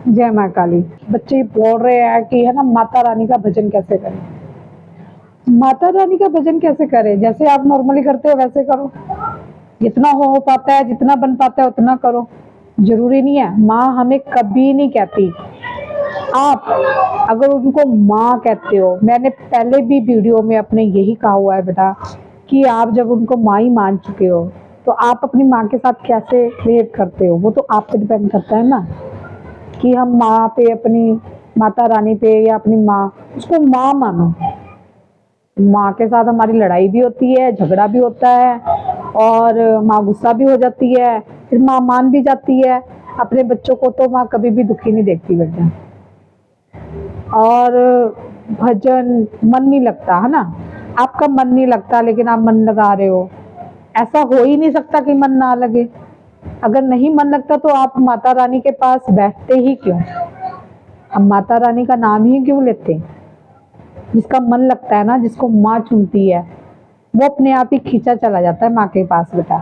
जय माँ काली। बच्चे बोल रहे हैं कि है ना, माता रानी का भजन कैसे करें। माता रानी का भजन कैसे करें? जैसे आप नॉर्मली करते हो वैसे करो, जितना हो पाता है, जितना बन पाता है उतना करो। जरूरी नहीं है। माँ हमें कभी नहीं कहती। आप अगर उनको माँ कहते हो, मैंने पहले भी वीडियो में अपने यही कहा हुआ है बेटा, कि आप जब उनको माँ ही मान चुके हो तो आप अपनी माँ के साथ कैसे बिहेव करते हो, वो तो आप पे डिपेंड करता है ना। कि हम माँ पे, अपनी माता रानी पे, या अपनी माँ, उसको माँ मानो। माँ के साथ हमारी लड़ाई भी होती है, झगड़ा भी होता है, और माँ गुस्सा भी हो जाती है, फिर माँ मान भी जाती है। अपने बच्चों को तो माँ कभी भी दुखी नहीं देखती बेटा। और भजन मन नहीं लगता है ना, आपका मन नहीं लगता लेकिन आप मन लगा रहे हो, ऐसा हो ही नहीं सकता कि मन ना लगे। अगर नहीं मन लगता तो आप माता रानी के पास बैठते ही क्यों? हम माता रानी का नाम ही क्यों लेते? जिसका मन लगता है ना, जिसको माँ चुनती है, वो अपने आप ही खींचा चला जाता है माँ के पास बेटा,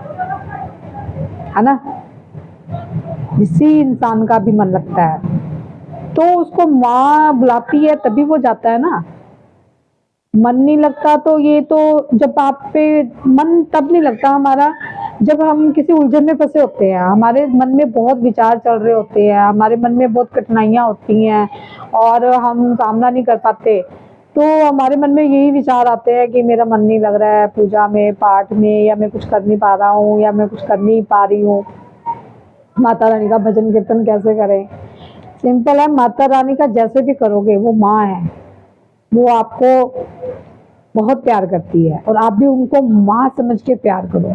है ना। जिस इंसान का भी मन लगता है तो उसको माँ बुलाती है तभी वो जाता है ना। मन नहीं लगता तो ये तो, जब आप पे मन तब नहीं लगता हमारा जब हम किसी उलझन में फंसे होते हैं, हमारे मन में बहुत विचार चल रहे होते हैं, हमारे मन में बहुत कठिनाइयाँ होती हैं और हम सामना नहीं कर पाते, तो हमारे मन में यही विचार आते हैं कि मेरा मन नहीं लग रहा है पूजा में, पाठ में, या मैं कुछ कर नहीं पा रहा हूँ, या मैं कुछ कर नहीं पा रही हूँ। माता रानी का भजन कीर्तन कैसे करें? सिंपल है, माता रानी का जैसे भी करोगे, वो माँ है, वो आपको बहुत प्यार करती है और आप भी उनको माँ समझ के प्यार करो।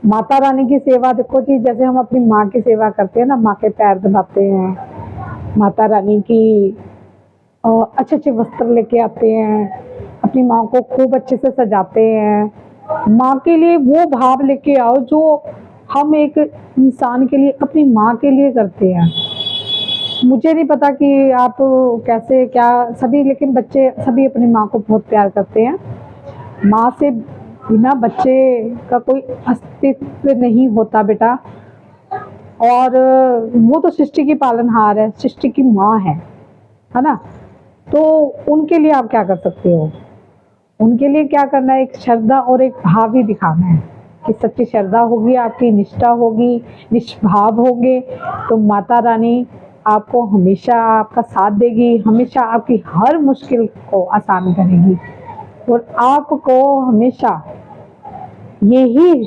माता रानी की सेवा देखो जी, जैसे हम अपनी माँ की सेवा करते हैं ना, माँ के पैर दबाते हैं, माता रानी की अच्छे अच्छे वस्त्र लेके आते हैं, अपनी माँ को खूब अच्छे से सजाते हैं। माँ के लिए वो भाव लेके आओ जो हम एक इंसान के लिए, अपनी माँ के लिए करते हैं। मुझे नहीं पता कि आप कैसे क्या सभी, लेकिन बच्चे सभी अपनी माँ को बहुत प्यार करते हैं। माँ से बिना बच्चे का कोई अस्तित्व नहीं होता बेटा। और वो तो सृष्टि की पालनहार है, सृष्टि की माँ है ना। तो उनके लिए आप क्या कर सकते हो? उनके लिए क्या करना है, एक श्रद्धा और एक भाव ही दिखाना है कि सच्ची श्रद्धा होगी, आपकी निष्ठा होगी, निष्भाव होंगे, तो माता रानी आपको हमेशा आपका साथ देगी, हमेशा आपकी हर मुश्किल को आसान करेगी और आपको हमेशा यही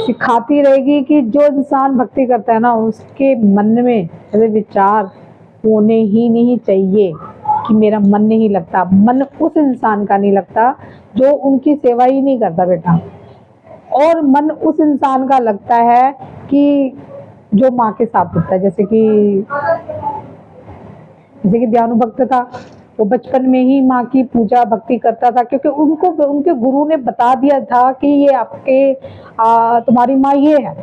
सिखाती रहेगी कि जो इंसान भक्ति करता है ना, उसके मन में ऐसे विचार होने ही नहीं चाहिए कि मेरा मन नहीं लगता। मन उस इंसान का नहीं लगता जो उनकी सेवा ही नहीं करता बेटा, और मन उस इंसान का लगता है कि जो माँ के साथ होता है। जैसे कि दयानु भक्त था, वो बचपन में ही माँ की पूजा भक्ति करता था, क्योंकि उनको उनके गुरु ने बता दिया था कि ये आपके तुम्हारी माँ ये है,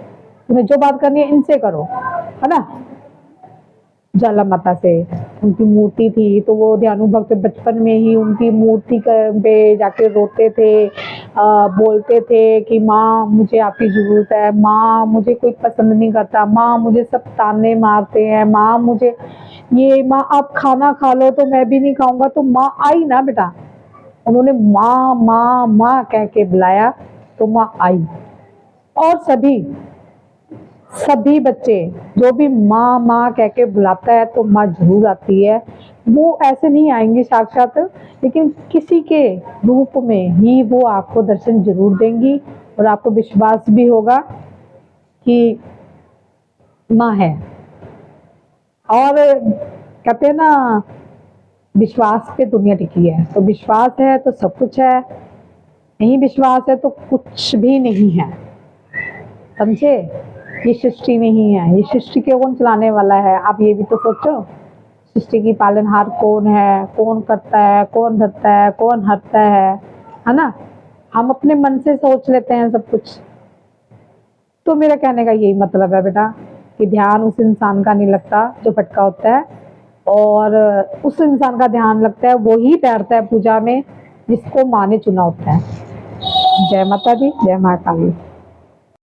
तुम्हें जो बात करनी है इनसे करो, है ना। ज्वाला माता से उनकी मूर्ति थी, तो वो दयानु भक्त बचपन में ही उनकी मूर्ति पे जाके रोते थे, बोलते थे कि माँ मुझे आपकी ज़रूरत है, माँ मुझे कोई पसंद नहीं करता, माँ मुझे सब ताने मारते हैं, माँ मुझे ये, माँ आप खाना खा लो तो मैं भी नहीं खाऊंगा। तो माँ आई ना बेटा, उन्होंने माँ माँ माँ कह के बुलाया तो माँ आई। और सभी बच्चे जो भी माँ माँ कह के बुलाता है तो माँ जरूर आती है। वो ऐसे नहीं आएंगे साक्षात, लेकिन किसी के रूप में ही वो आपको दर्शन जरूर देंगी और आपको विश्वास भी होगा कि माँ है। और कहते हैं ना, विश्वास पे दुनिया टिकी है, तो विश्वास है तो सब कुछ है, नहीं विश्वास है तो कुछ भी नहीं है, समझे। ये सृष्टि नहीं है, ये सृष्टि को कौन चलाने वाला है, आप ये भी तो सोचो। सृष्टि की पालनहार कौन है, कौन करता है, कौन धरता है, कौन हरता है ना। हम अपने मन से सोच लेते हैं सब कुछ। तो मेरा कहने का यही मतलब है बेटा, कि ध्यान उस इंसान का नहीं लगता जो भटका होता है, और उस इंसान का ध्यान लगता है वही बैठता है पूजा में जिसको माँ ने चुना होता है। जय माता दी, जय माँ काली।